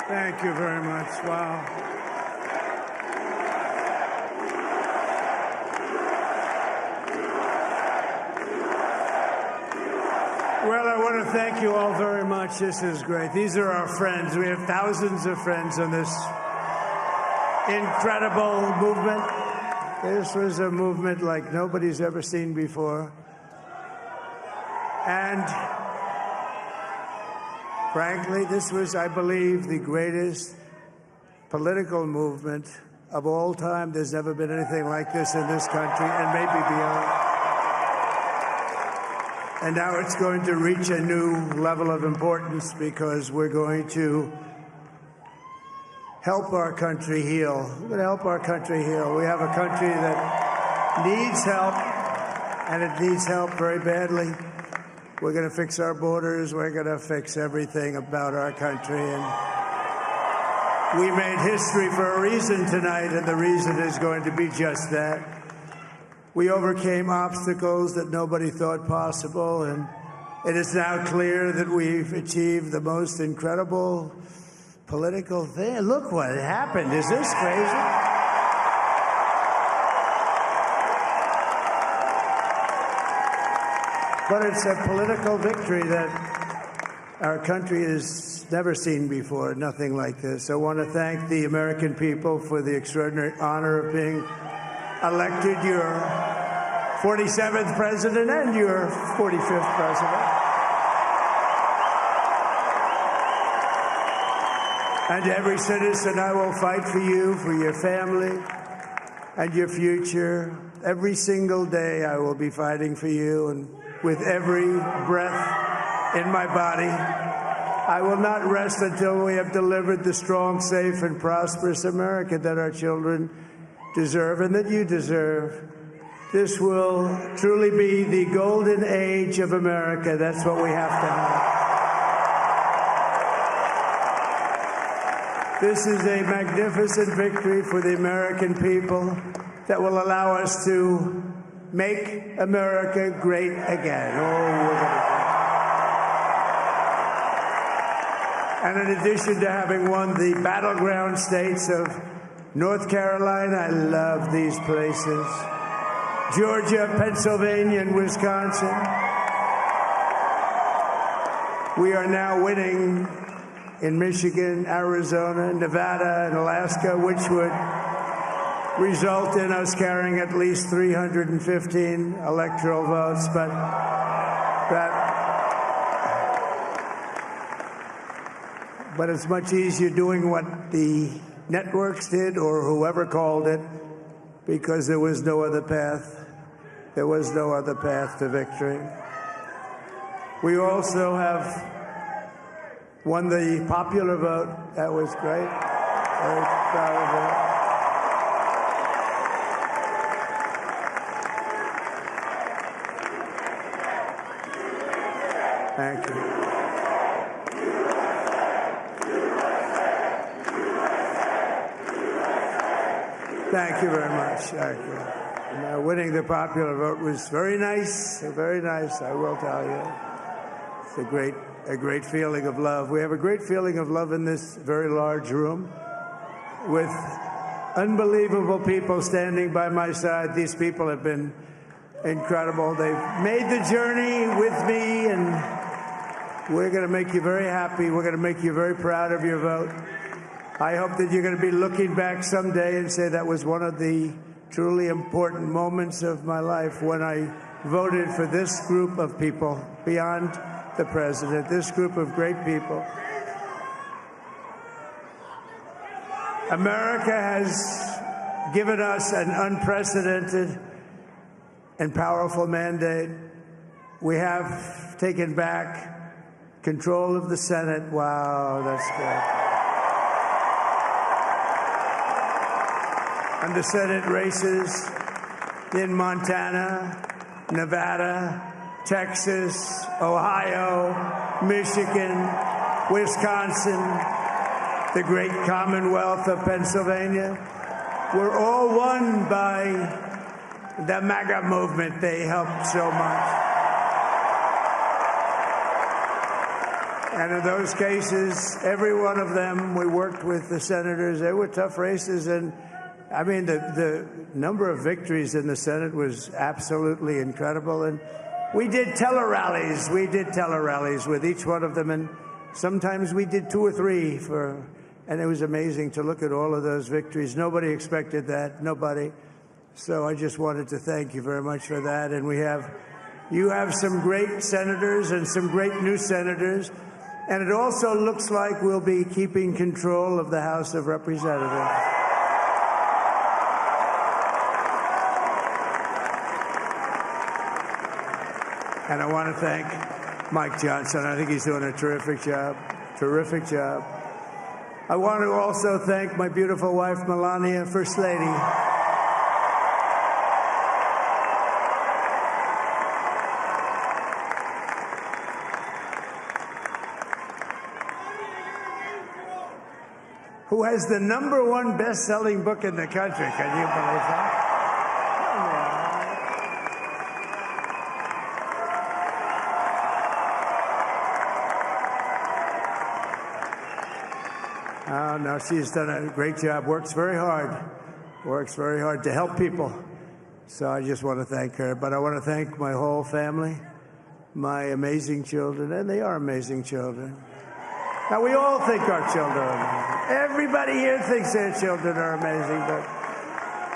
Thank you very much. Wow. Well, I want to thank you all very much. This is great. These are our friends. We have thousands of friends on this incredible movement. This was a movement like nobody's ever seen before. And frankly, this was, I believe, the greatest political movement of all time. There's never been anything like this in this country, and maybe beyond. And now it's going to reach a new level of importance because we're going to help our country heal. We're going to help our country heal. We have a country that needs help, and it needs help very badly. We're going to fix our borders. We're going to fix everything about our country. And we made history for a reason tonight, and the reason is going to be just that. We overcame obstacles that nobody thought possible, and it is now clear that we've achieved the most incredible political thing. Look what happened. Is this crazy? But it's a political victory that our country has never seen before, nothing like this. I want to thank the American people for the extraordinary honor of being elected your 47th president and your 45th president. And every citizen, I will fight for you, for your family, and your future. Every single day, I will be fighting for you, and with every breath in my body, I will not rest until we have delivered the strong, safe, and prosperous America that our children deserve and that you deserve. This will truly be the golden age of America. That's what we have to have. This is a magnificent victory for the American people that will allow us to make America great again. Oh, we're going to do it. And in addition to having won the battleground states of North Carolina, I love these places, Georgia, Pennsylvania, and Wisconsin, we are now winning in Michigan, Arizona, Nevada, and Alaska, which would result in us carrying at least 315 electoral votes. But it's much easier doing what the networks did or whoever called it, because there was no other path. There was no other path to victory. We also have won the popular vote. That was great. Very proud of that. Thank you. Thank you very much. Thank you. And, winning the popular vote was very nice, I will tell you. It's a great feeling of love. We have a great feeling of love in this very large room with unbelievable people standing by my side. These people have been incredible. They've made the journey with me, and we're going to make you very happy. We're going to make you very proud of your vote. I hope that you're going to be looking back someday and say that was one of the truly important moments of my life when I voted for this group of people beyond the president, this group of great people. America has given us an unprecedented and powerful mandate. We have taken back control of the Senate. Wow, that's good. And the Senate races in Montana, Nevada, Texas, Ohio, Michigan, Wisconsin, the great Commonwealth of Pennsylvania, were all won by the MAGA movement. They helped so much. And in those cases, every one of them, we worked with the senators. They were tough races. And I mean, the number of victories in the Senate was absolutely incredible. And we did tele-rallies. We did tele-rallies with each one of them. And sometimes we did 2 or 3 and it was amazing to look at all of those victories. Nobody expected that, nobody. So I just wanted to thank you very much for that. And you have some great senators and some great new senators. And it also looks like we'll be keeping control of the House of Representatives. And I want to thank Mike Johnson. I think he's doing a terrific job. Terrific job. I want to also thank my beautiful wife, Melania, First Lady. Who has the #1 best-selling book in the country. Can you believe that? Oh, no, she's done a great job. Works very hard to help people. So I just want to thank her. But I want to thank my whole family, my amazing children, and they are amazing children. Now, we all think our children are amazing. Everybody here thinks their children are amazing, but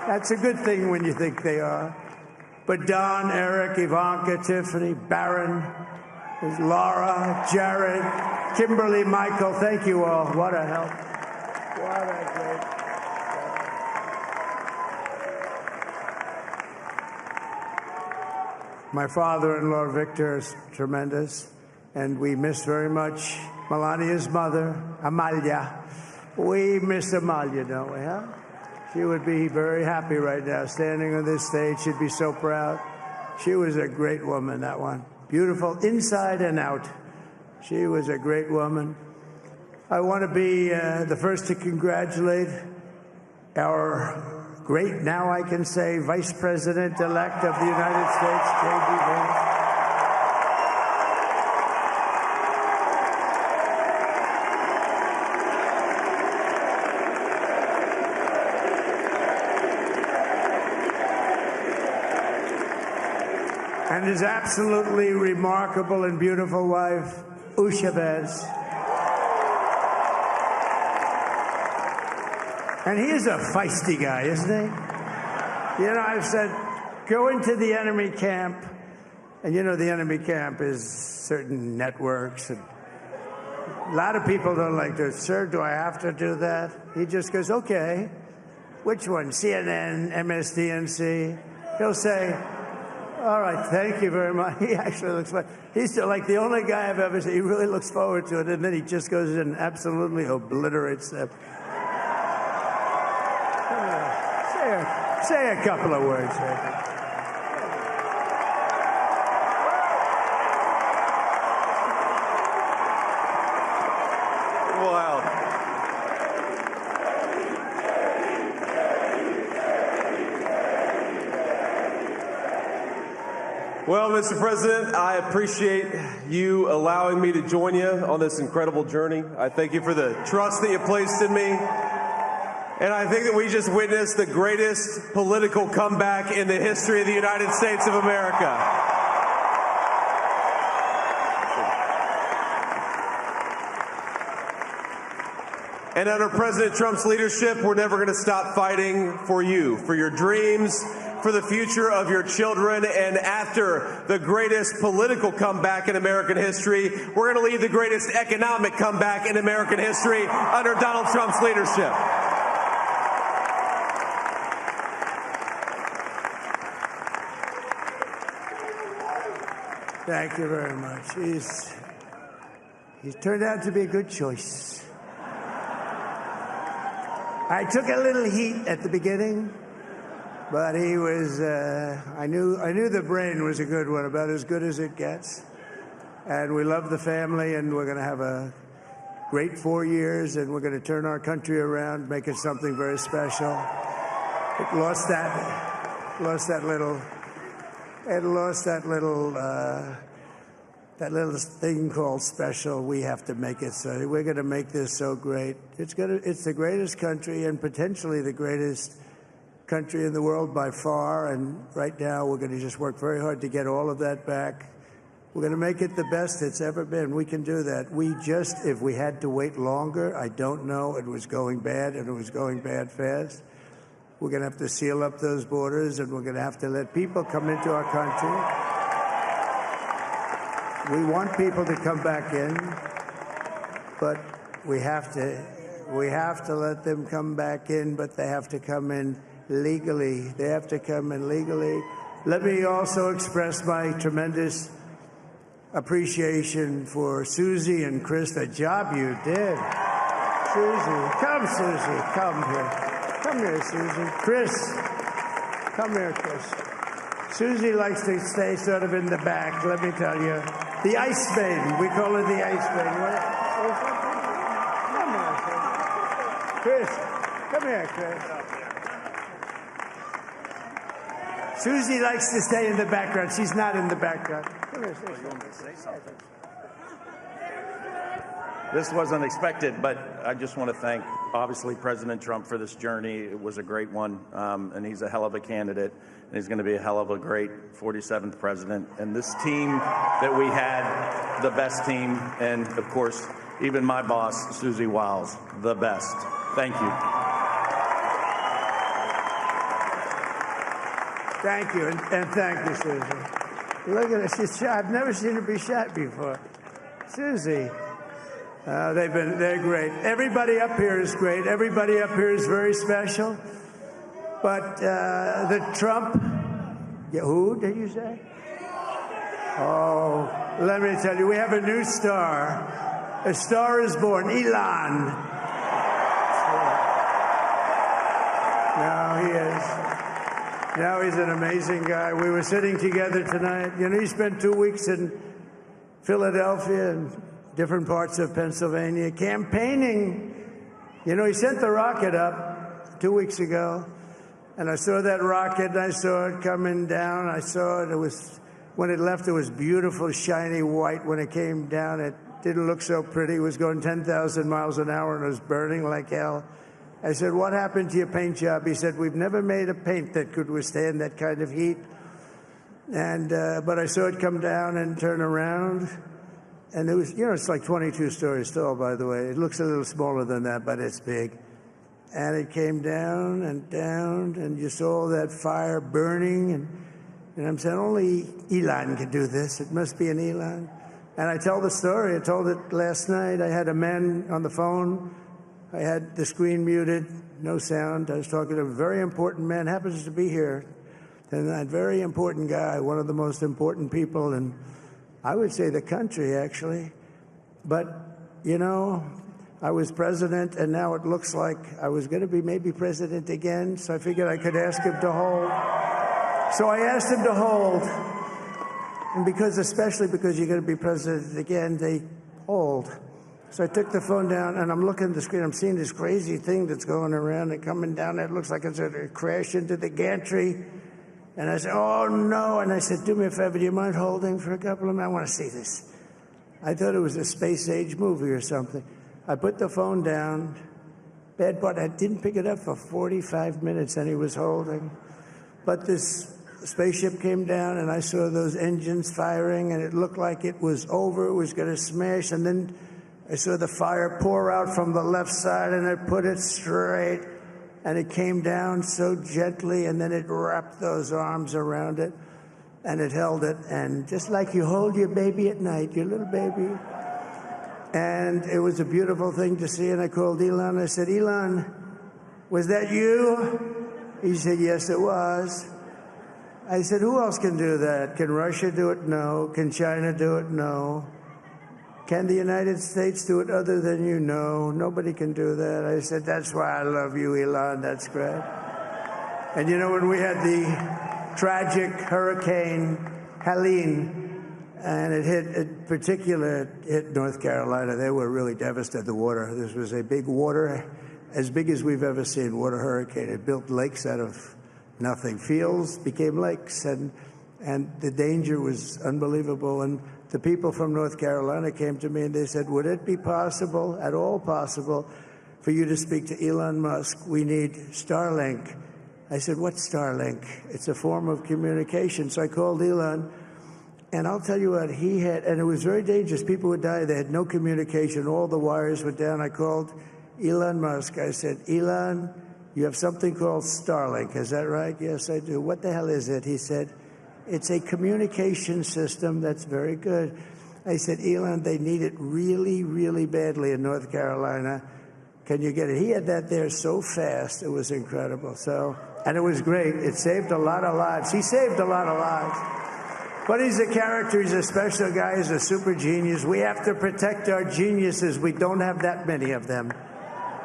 that's a good thing when you think they are. But Don, Eric, Ivanka, Tiffany, Barron, Laura, Jared, Kimberly, Michael, thank you all. What a help. What a great help. My father-in-law, Victor, is tremendous, and we miss very much Melania's mother, Amalia. We miss Amalia, don't we, huh? She would be very happy right now, standing on this stage. She'd be so proud. She was a great woman, that one. Beautiful inside and out. She was a great woman. I want to be the first to congratulate our great, now I can say, Vice President-elect of the United States, J.D. Vance. And his absolutely remarkable and beautiful wife, Vance. And he is a feisty guy, isn't he? You know, I've said, go into the enemy camp, and you know the enemy camp is certain networks, and a lot of people don't like to, sir, do I have to do that? He just goes, okay, which one, CNN, MSDNC? He'll say, all right, thank you very much. He actually looks like, he's like the only guy I've ever seen. He really looks forward to it, and then he just goes in and absolutely obliterates them. Say a couple of words. Wow. Well, Mr. President, I appreciate you allowing me to join you on this incredible journey. I thank you for the trust that you placed in me. And I think that we just witnessed the greatest political comeback in the history of the United States of America. And under President Trump's leadership, we're never going to stop fighting for you, for your dreams, for the future of your children. And after the greatest political comeback in American history, we're going to lead the greatest economic comeback in American history under Donald Trump's leadership. Thank you very much. He's turned out to be a good choice. I took a little heat at the beginning, but he was, I knew the brain was a good one, about as good as it gets. And we love the family, and we're going to have a great 4 years, and we're going to turn our country around, make it something very special. It lost that little that little thing called special, we have to make it so. We're going to make this so great. It's the greatest country and potentially the greatest country in the world by far. And right now, we're going to just work very hard to get all of that back. We're going to make it the best it's ever been. We can do that. If we had to wait longer, I don't know. It was going bad, and it was going bad fast. We're going to have to seal up those borders, and we're going to have to let people come into our country. We want people to come back in, but we have to let them come back in, but they have to come in legally. They have to come in legally. Let me also express my tremendous appreciation for Susie and Chris, the job you did. Susie, come here. Come here, Susie. Chris, come here, Chris. Susie likes to stay sort of in the back, let me tell you. The Ice Maiden. We call her the Ice Maiden. Come here, Chris. Come here, Chris. Susie likes to stay in the background. She's not in the background. Come here, Susie. You want me to say something? This wasn't expected, but I just want to thank, obviously, President Trump for this journey. It was a great one, and he's a hell of a candidate, and he's going to be a hell of a great 47th president. And this team that we had, the best team, and, of course, even my boss, Susie Wiles, the best. Thank you. Thank you, and thank you, Susie. Look at her. She's shy. I've never seen her be shy before. Susie. They're great. Everybody up here is great. Everybody up here is very special. But the Trump, who did you say? Oh, let me tell you, we have a new star. A star is born, Elon. Now he is. Now he's an amazing guy. We were sitting together tonight. You know, he spent 2 weeks in Philadelphia and different parts of Pennsylvania campaigning. You know, he sent the rocket up 2 weeks ago, and I saw that rocket, and I saw it coming down. I saw it. It was, when it left, it was beautiful, shiny white. When it came down, it didn't look so pretty. It was going 10,000 miles an hour, and it was burning like hell. I said, what happened to your paint job? He said, we've never made a paint that could withstand that kind of heat. And but I saw it come down and turn around. And it was, you know, it's like 22 stories tall, by the way. It looks a little smaller than that, but it's big. And it came down, and you saw that fire burning. And I'm saying, only Elon can do this. It must be an Elon. And I tell the story. I told it last night. I had a man on the phone. I had the screen muted, no sound. I was talking to a very important man, happens to be here. And that very important guy, one of the most important people in, I would say, the country, actually. But, you know, I was president, and now it looks like I was going to be maybe president again, so I figured I could ask him to hold. So I asked him to hold. And especially because you're going to be president again, they hold. So I took the phone down, and I'm looking at the screen. I'm seeing this crazy thing that's going around and coming down. It looks like it's going to crash into the gantry. And I said, oh, no. And I said, do me a favor, do you mind holding for a couple of minutes? I want to see this. I thought it was a space-age movie or something. I put the phone down. Bad part, I didn't pick it up for 45 minutes, and he was holding. But this spaceship came down, and I saw those engines firing, and it looked like it was over. It was going to smash. And then I saw the fire pour out from the left side, and I put it straight. And it came down so gently, and then it wrapped those arms around it, and it held it. And just like you hold your baby at night, your little baby. And it was a beautiful thing to see. And I called Elon. I said, Elon, was that you? He said, yes, it was. I said, who else can do that? Can Russia do it? No. Can China do it? No. Can the United States do it other than you? No, nobody can do that. I said, that's why I love you, Elon. That's great. And you know, when we had the tragic Hurricane Helene, and it hit North Carolina, they were really devastated, the water. This was a big water, as big as we've ever seen, water hurricane. It built lakes out of nothing. Fields became lakes, and the danger was unbelievable. And the people from North Carolina came to me and they said, would it be possible, at all possible, for you to speak to Elon Musk? We need Starlink. I said, what's Starlink? It's a form of communication. So I called Elon, and I'll tell you what, he had, and it was very dangerous. People would die. They had no communication. All the wires were down. I called Elon Musk. I said, Elon, you have something called Starlink. Is that right? Yes, I do. What the hell is it? He said, it's a communication system that's very good. I said, Elon, they need it really, really badly in North Carolina. Can you get it? He had that there so fast. It was incredible. So, and it was great. It saved a lot of lives. He saved a lot of lives. But he's a character. He's a special guy. He's a super genius. We have to protect our geniuses. We don't have that many of them.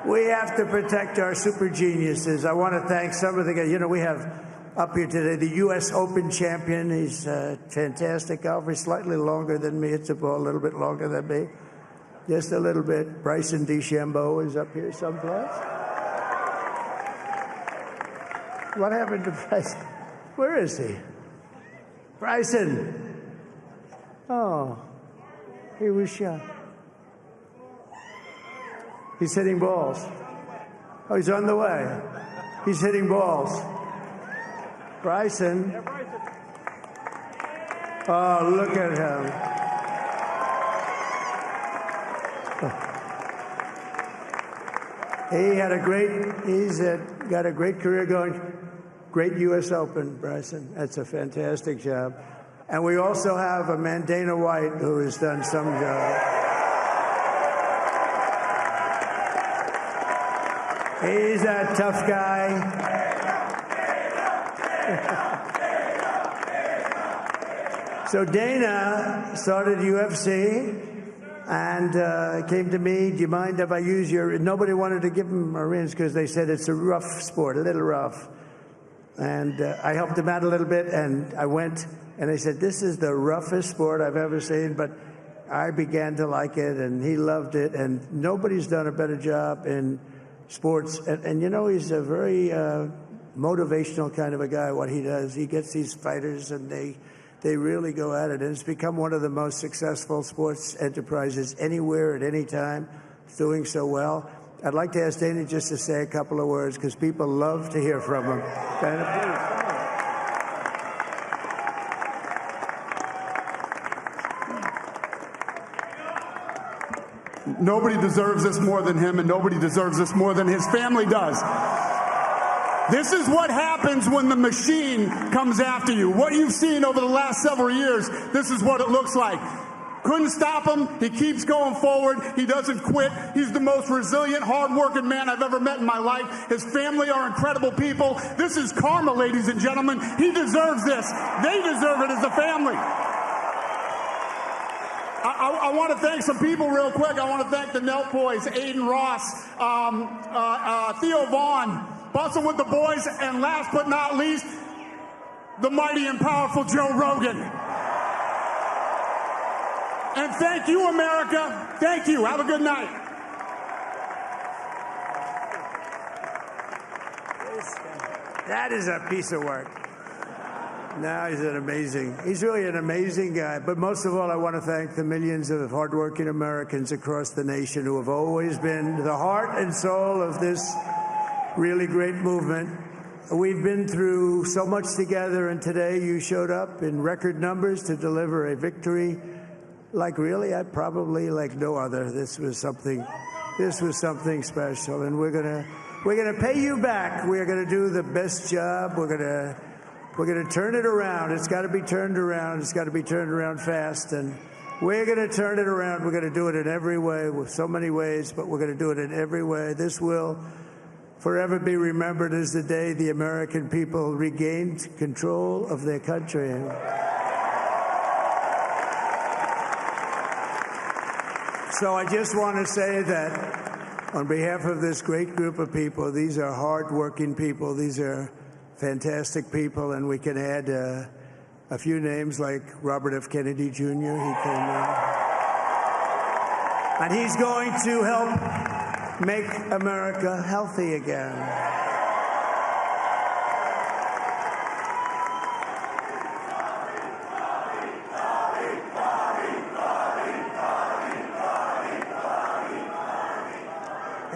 We have to protect our super geniuses. I want to thank some of the guys. You know, we have up here today the U.S. Open champion. He's a fantastic golfer. He's slightly longer than me. It's a little bit longer than me. Just a little bit. Bryson DeChambeau is up here someplace. What happened to Bryson? Where is he? Bryson. Oh, he was shot. He's hitting balls. Oh, he's on the way. He's hitting balls. Bryson. Oh, look at him. He's got a great career going. Great U.S. Open, Bryson. That's a fantastic job. And we also have a man, Dana White, who has done some job. He's a tough guy. So Dana started UFC and came to me, do you mind if I use your... Nobody wanted to give him a rinse because they said it's a rough sport, a little rough. And I helped him out a little bit, and I went, and I said, this is the roughest sport I've ever seen, but I began to like it, and he loved it, and nobody's done a better job in sports. And you know, he's a very motivational kind of a guy, what he does. He gets these fighters, and they really go at it, and it's become one of the most successful sports enterprises anywhere at any time. It's doing so well. I'd like to ask Dana just to say a couple of words because people love to hear from him. Dana, please. Nobody deserves this more than him, and nobody deserves this more than his family does. This is what happens when the machine comes after you. What you've seen over the last several years, this is what it looks like. Couldn't stop him. He keeps going forward. He doesn't quit. He's the most resilient, hard-working man I've ever met in my life. His family are incredible people. This is karma, ladies and gentlemen. He deserves this. They deserve it as a family. I want to thank some people real quick. I want to thank the Nelk boys, Aiden Ross, Theo Vaughn, Bussin' with the boys, and last but not least, the mighty and powerful Joe Rogan. And thank you, America. Thank you. Have a good night. That is a piece of work. No, he's really an amazing guy. But most of all, I want to thank the millions of hardworking Americans across the nation who have always been the heart and soul of this really great movement. We've been through so much together, and today you showed up in record numbers to deliver a victory like really, probably like no other. This was something special, and we're gonna pay you back. We're gonna do the best job. We're gonna turn it around. It's got to be turned around. It's got to be turned around fast, and we're gonna turn it around. We're gonna do it in every way, with so many ways, but we're gonna do it in every way. This will forever be remembered as the day the American people regained control of their country. So I just want to say that on behalf of this great group of people, these are hard-working people. These are fantastic people, and we can add a few names like Robert F. Kennedy Jr. He came in. And he's going to help make America healthy again.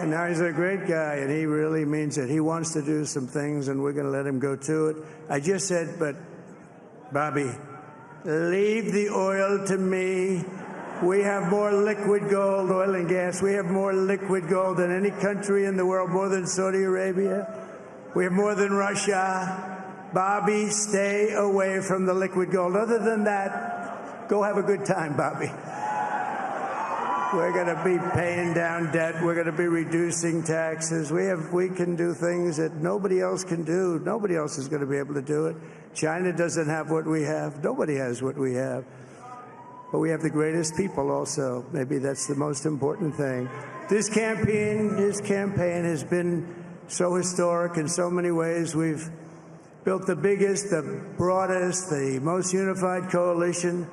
And now he's a great guy, and he really means it. He wants to do some things, and we're going to let him go to it. I just said, but, Bobby, leave the oil to me. We have more liquid gold, oil and gas. We have more liquid gold than any country in the world, more than Saudi Arabia. We have more than Russia. Bobby, stay away from the liquid gold. Other than that, go have a good time, Bobby. We're going to be paying down debt. We're going to be reducing taxes. We can do things that nobody else can do. Nobody else is going to be able to do it. China doesn't have what we have. Nobody has what we have. But we have the greatest people also. Maybe that's the most important thing. This campaign has been so historic in so many ways. We've built the biggest, the broadest, the most unified coalition.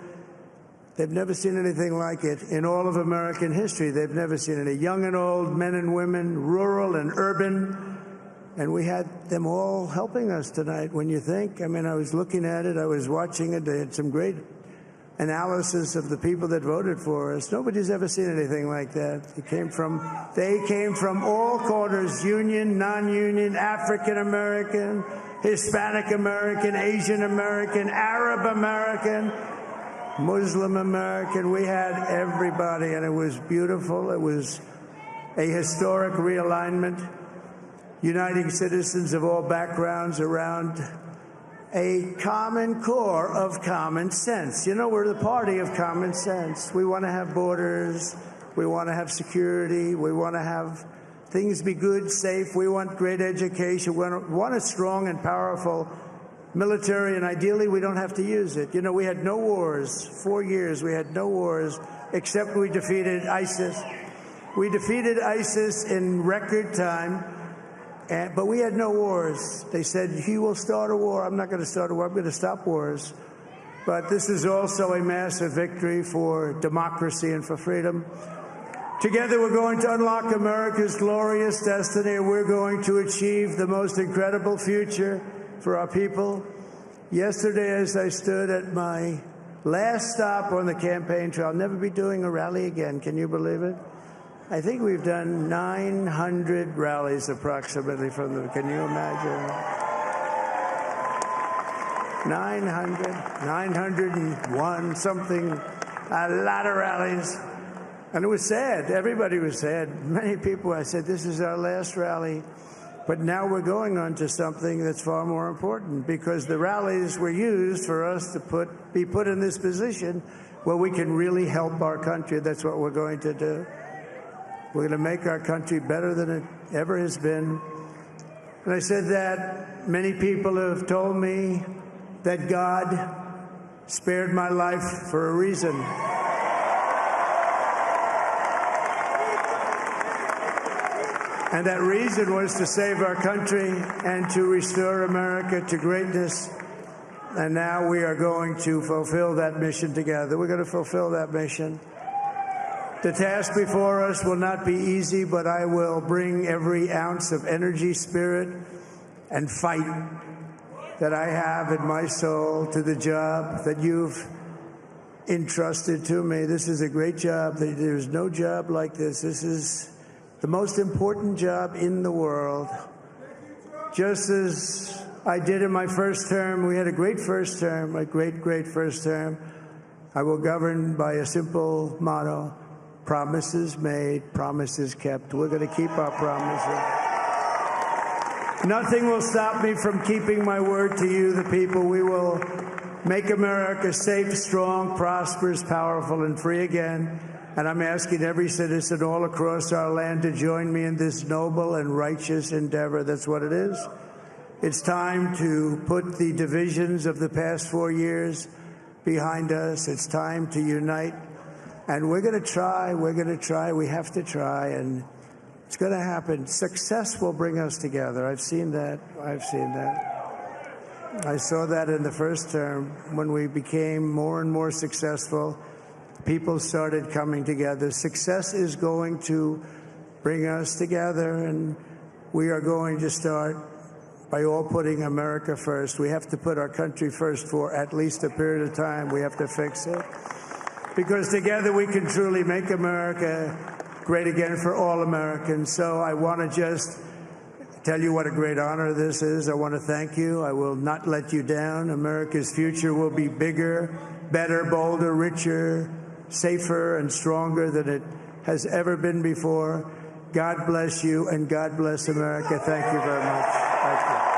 They've never seen anything like it in all of American history. They've never seen it. Young and old, men and women, rural and urban. And we had them all helping us tonight, when you think. I mean, I was looking at it. I was watching it. They had some great analysis of the people that voted for us. Nobody's ever seen anything like that. They came from all corners, union, non-union, African American, Hispanic American, Asian American, Arab American, Muslim American. We had everybody, and it was beautiful. It was a historic realignment, uniting citizens of all backgrounds around a common core of common sense. You know, we're the party of common sense. We want to have borders. We want to have security. We want to have things be good, safe. We want great education. We want a strong and powerful military, and ideally we don't have to use it. You know, we had no wars. 4 years we had no wars, except we defeated ISIS. We defeated ISIS in record time. But we had no wars. They said, he will start a war. I'm not going to start a war. I'm going to stop wars. But this is also a massive victory for democracy and for freedom. Together, we're going to unlock America's glorious destiny, and we're going to achieve the most incredible future for our people. Yesterday, as I stood at my last stop on the campaign trail, I'll never be doing a rally again. Can you believe it? I think we've done 900 rallies approximately from them. Can you imagine? 901, something, a lot of rallies. And it was sad. Everybody was sad. Many people, I said, this is our last rally. But now we're going on to something that's far more important, because the rallies were used for us to be put in this position where we can really help our country. That's what we're going to do. We're going to make our country better than it ever has been. And I said that many people have told me that God spared my life for a reason. And that reason was to save our country and to restore America to greatness. And now we are going to fulfill that mission together. We're going to fulfill that mission. The task before us will not be easy, but I will bring every ounce of energy, spirit, and fight that I have in my soul to the job that you've entrusted to me. This is a great job. There's no job like this. This is the most important job in the world. Just as I did in my first term, we had a great first term, a great first term. I will govern by a simple motto: promises made, promises kept. We're going to keep our promises. Nothing will stop me from keeping my word to you, the people. We will make America safe, strong, prosperous, powerful, and free again. And I'm asking every citizen all across our land to join me in this noble and righteous endeavor. That's what it is. It's time to put the divisions of the past 4 years behind us. It's time to unite. And we're going to try. We have to try. And it's going to happen. Success will bring us together. I've seen that. I saw that in the first term. When we became more and more successful, people started coming together. Success is going to bring us together, and we are going to start by all putting America first. We have to put our country first for at least a period of time. We have to fix it. Because together we can truly make America great again for all Americans. So I want to just tell you what a great honor this is. I want to thank you. I will not let you down. America's future will be bigger, better, bolder, richer, safer, and stronger than it has ever been before. God bless you, and God bless America. Thank you very much. Thank you.